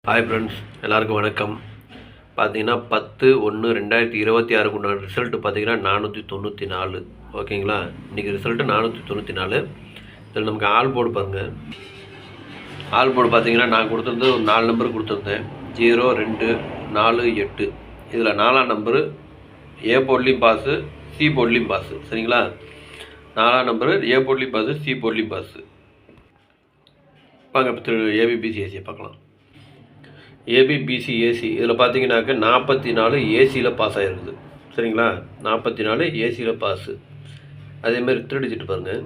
Hi friends, எல்லாருக்கும் வணக்கம். பார்த்தீங்கன்னா 10/1/2026 உண்டான ரிசல்ட்டு பார்த்தீங்கன்னா 494. ஓகேங்களா? இன்றைக்கி ரிசல்ட்டு 494. இதில் நமக்கு ஆல் போர்டு பாருங்கள். ஆல் போர்டு பார்த்தீங்கன்னா நான் கொடுத்துருந்து ஒரு 4 நம்பர் கொடுத்துருந்தேன். 0, 2, 4, 8. இதில் 4ஆம் நம்பரு ஏ போர்ட்லேயும் பாஸு, சி போர்ட்லேயும் பாஸு. சரிங்களா? 4ஆம் நம்பரு ஏ போர்ட்லேயும் பாஸு, சி போர்ட்லேயும் பாஸு. வாங்க இப்போ ஏபிபிசிஎஸ்சியை பார்க்கலாம். ஏபிபிசிஏசி இதில் பார்த்தீங்கன்னாக்க 44 ஏசியில் பாஸ் ஆகிருக்குது. சரிங்களா? 44 ஏசியில் பாஸு. அதேமாதிரி 3 டிஜிட் பாருங்கள்.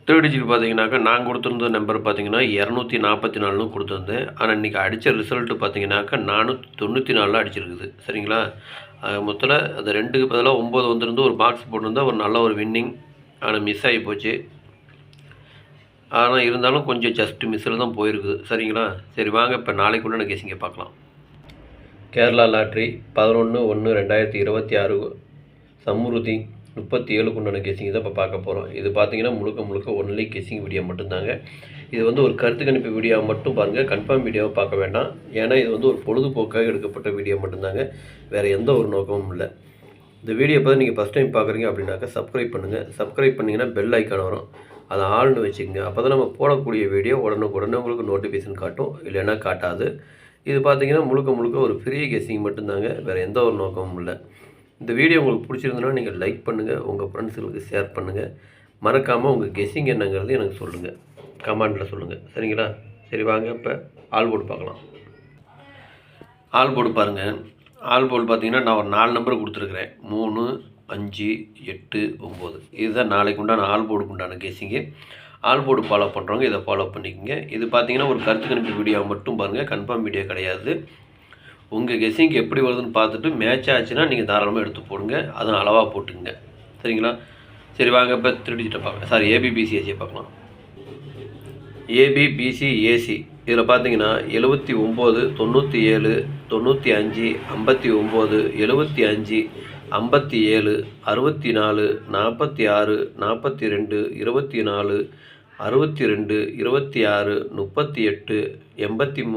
3 டிஜிட் பார்த்தீங்கன்னாக்கா நான் கொடுத்துருந்த நம்பர் பார்த்தீங்கன்னா 244 கொடுத்துருந்தேன். ஆனால் இன்றைக்கி அடித்த ரிசல்ட்டு பார்த்தீங்கன்னாக்கா 494 அடிச்சிருக்குது. சரிங்களா? மொத்தத்தில் அந்த 2க்கு பதிலாக 9 வந்துருந்து ஒரு பாக்ஸ் போட்டிருந்தா ஒரு நல்ல ஒரு வின்னிங். ஆனால் மிஸ் ஆகி போச்சு. ஆனால் இருந்தாலும் கொஞ்சம் ஜஸ்ட்டு மிஸ்ஸில் தான் போயிருக்குது. சரிங்களா? சரி வாங்க இப்போ நாளைக்கு உண்டான கெஸிங்கை பார்க்கலாம். கேரளா லாட்ரி 11/1/2026 சம்ருதி 37 உண்டான கெஸிங் தான் இப்போ பார்க்க போகிறோம். இது பார்த்தீங்கன்னா முழுக்க ஒன்லி கெஸிங் வீடியோ மட்டும்தாங்க. இது ஒரு கருத்து கணிப்பு வீடியோவை மட்டும் பாருங்கள், கன்ஃபார்ம் வீடியோவை பார்க்க வேண்டாம். ஏன்னா இது ஒரு பொழுதுபோக்காக எடுக்கப்பட்ட வீடியோ மட்டும்தாங்க, வேறு எந்த ஒரு நோக்கமும் இல்லை. இந்த வீடியோ பார்த்து நீங்கள் ஃபஸ்ட் டைம் பார்க்குறீங்க அப்படின்னாக்கா சப்ஸ்கிரைப் பண்ணுங்கள். சப்ஸ்கிரைப் பண்ணிங்கன்னா பெல் ஐக்கான் வரும், அதை ஆள்னு வச்சுக்கோங்க. அப்போ தான் நம்ம போடக்கூடிய வீடியோ உடனே உங்களுக்கு நோட்டிஃபிகேஷன் காட்டும், இல்லைன்னா காட்டாது. இது பார்த்தீங்கன்னா முழுக்க ஒரு ஃப்ரீ கெஸிங் மட்டும்தாங்க, வேறு எந்த ஒரு நோக்கமும் இல்லை. இந்த வீடியோ உங்களுக்கு பிடிச்சிருந்ததுன்னா நீங்கள் லைக் பண்ணுங்கள், உங்கள் ஃப்ரெண்ட்ஸுங்களுக்கு ஷேர் பண்ணுங்கள். மறக்காமல் உங்கள் கெஸிங் என்னங்கிறது எனக்கு சொல்லுங்கள், கமெண்டில் சொல்லுங்கள். சரிங்களா? சரி வாங்க இப்போ ஆல் போர்டு பார்க்கலாம். ஆல் போர்டு பாருங்கள். ஆல் போர்டு பார்த்தீங்கன்னா நான் ஒரு 4 நம்பர் கொடுத்துருக்குறேன். 3, 5, 8, 9. இதுதான் நாளைக்கு உண்டான ஆல் போர்டுக்கு உண்டான கெஸிங்கு. ஆல் போர்டு ஃபாலோ பண்ணுறவங்க இதை ஃபாலோ பண்ணிக்கோங்க. இது பார்த்தீங்கன்னா ஒரு கருத்து கணிப்பு வீடியோ மட்டும் பாருங்கள், கன்ஃபார்ம் வீடியோ கிடையாது. உங்கள் கெஸிங் எப்படி வருதுன்னு பார்த்துட்டு மேட்ச் ஆச்சுன்னா நீங்கள் தாராளமாக எடுத்து போடுங்க, அதுவும் அளவாக போட்டுங்க. சரிங்களா? சரி வாங்க இப்போ 3 டிஜிட்டை பார்க்கலாம். சாரி, ஏபிபிசிஏசியை பார்க்கலாம். ஏபிபிசிஏசி இதில் பார்த்தீங்கன்னா 79, 97, 95, 59, 75, 57, 64, 46, 42, 24, 62, 26, 38, 83,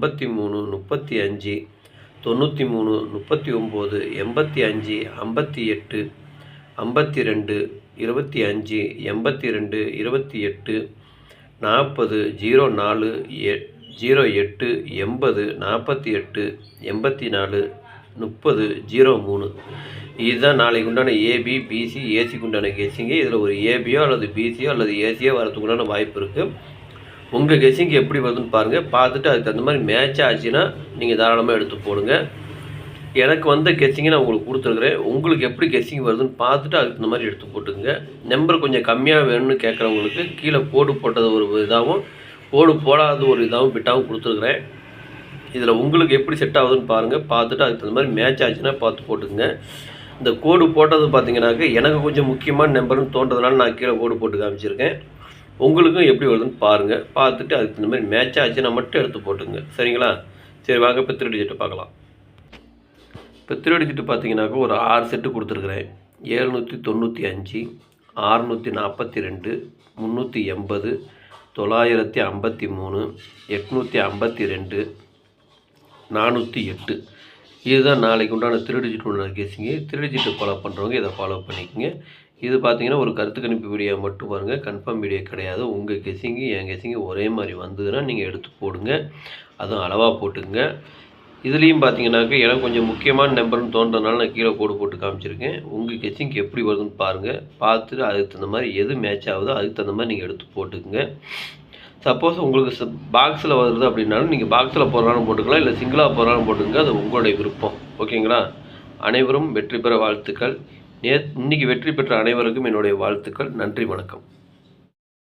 53, 35, 93, 39, 85, 58, 52, 25, 82, 28, 40, 04, 08, 80, 48, 84, 30, 03. இதுதான் நாளைக்கு உண்டான ஏபி, பிசி, ஏசிக்கு உண்டான கெஸிங்கு. இதில் ஒரு ஏபியோ அல்லது பிசியோ அல்லது ஏசியோ வரதுக்கு உண்டான வாய்ப்பு இருக்குது. உங்கள் கெஸிங் எப்படி வருதுன்னு பாருங்கள். பார்த்துட்டு அதுக்கு தகுந்த மாதிரி மேட்ச் ஆச்சுன்னா நீங்கள் தாராளமாக எடுத்து போடுங்க. எனக்கு வந்த கெஸிங்கை நான் உங்களுக்கு கொடுத்துருக்குறேன். உங்களுக்கு எப்படி கெஸிங் வருதுன்னு பார்த்துட்டு அதுக்கு தகுந்த மாதிரி எடுத்து போட்டுக்குங்க. நம்பர் கொஞ்சம் கம்மியாக வேணும்னு கேட்குறவங்களுக்கு கீழே கோடு போட்டது ஒரு இதாகவும், கோடு போடாத ஒரு இதாகவும் பிட்டாகவும் கொடுத்துருக்குறேன். இதில் உங்களுக்கு எப்படி செட் ஆகுதுன்னு பாருங்கள். பார்த்துட்டு அதுக்கு தகுந்த மாதிரி மேட்ச் ஆச்சுன்னா பார்த்து போட்டுக்குங்க. இந்த கோடு போட்டது பார்த்தீங்கன்னாக்க எனக்கு கொஞ்சம் முக்கியமான நம்பர்னு தோன்றதுனால நான் கீழே கோடு போட்டு காமிச்சிருக்கேன். உங்களுக்கும் எப்படி வருதுன்னு பாருங்கள். பார்த்துட்டு அதுக்கு தகுந்த மாதிரி மேட்ச் ஆச்சுன்னா மட்டும் எடுத்து போட்டுங்க. சரிங்களா? சரி வாங்க இப்போ 3 டிஜிட்டை பார்க்கலாம். இப்போ 3 டிஜிட்டு பார்த்தீங்கன்னாக்க ஒரு 6 செட்டு கொடுத்துருக்குறேன். 795, 642, 380, 953, 852, 408. இதுதான் நாளைக்கு உண்டான 3 டிஜிட் உண்டான கெஸிங்கு. 3 டிஜிட்டு ஃபாலோ பண்ணுறவங்க இதை ஃபாலோ பண்ணிக்கோங்க. இது பார்த்தீங்கன்னா ஒரு கருத்து கணிப்பு வீடியோ மட்டும் பாருங்கள், கன்ஃபார்ம் வீடியோ கிடையாது. உங்கள் கெஸிங்கு என் கெஸிங்கு ஒரே மாதிரி வந்ததுன்னா நீங்கள் எடுத்து போடுங்க, அதுவும் அளவாக போட்டுங்க. இதுலேயும் பார்த்தீங்கன்னாக்க எனக்கு கொஞ்சம் முக்கியமான நம்பர்னு தோன்றதுனால நான் கீழே கோடு போட்டு காமிச்சிருக்கேன். உங்கள் கெஸிங் எப்படி வருதுன்னு பாருங்கள். பார்த்துட்டு அதுக்கு தகுந்த மாதிரி எது மேட்ச் ஆகுதோ அதுக்கு தகுந்த மாதிரி நீங்கள் எடுத்து போட்டுக்குங்க. சப்போஸ் உங்களுக்கு பாக்ஸில் வருது அப்படின்னாலும் நீங்கள் பாக்ஸில் போடுறாலும் போட்டுக்கலாம், இல்லை சிங்கிளாக போடுறாலும் போட்டுங்க, அது உங்களுடைய விருப்பம். ஓகேங்களா? அனைவரும் வெற்றி பெற வாழ்த்துக்கள். இன்றைக்கி வெற்றி பெற்ற அனைவருக்கும் என்னுடைய வாழ்த்துக்கள். நன்றி, வணக்கம்.